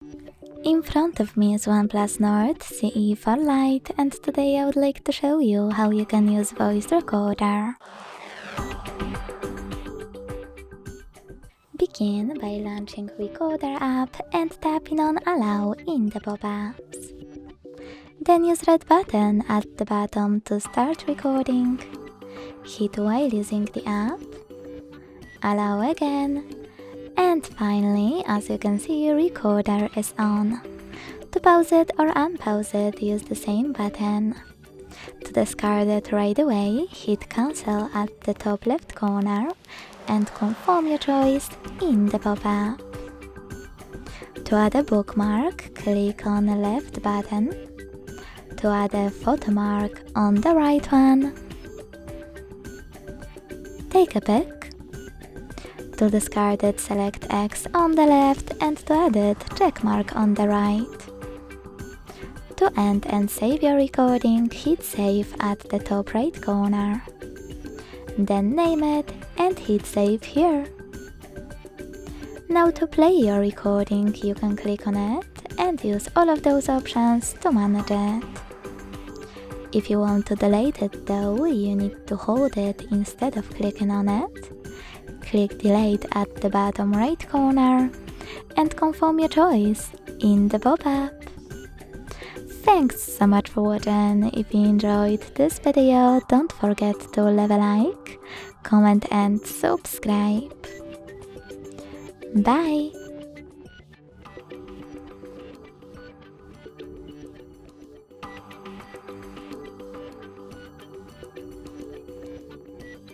In front of me is OnePlus Nord CE4 Lite, and today I would like to show you how you can use voice recorder. Begin by launching Recorder app and tapping on Allow in the pop-ups. Then use red button at the bottom to start recording. Hit while using the app. Allow again. And finally, as you can see, recorder is on. To pause it or unpause it, use the same button. To discard it right away, hit cancel at the top left corner and confirm your choice in the pop-up. To add a bookmark, click on the left button. To add a photo mark, on the right one. Take a pic. To discard it, select X on the left, and to add it, check mark on the right. To end and save your recording, hit save at the top right corner. Then name it and hit save here. Now to play your recording, you can click on it and use all of those options to manage it. If you want to delete it though, you need to hold it instead of clicking on it. Click delete at the bottom right corner and confirm your choice in the pop-up. Thanks so much for watching. If you enjoyed this video, don't forget to leave a like, comment and subscribe. Bye!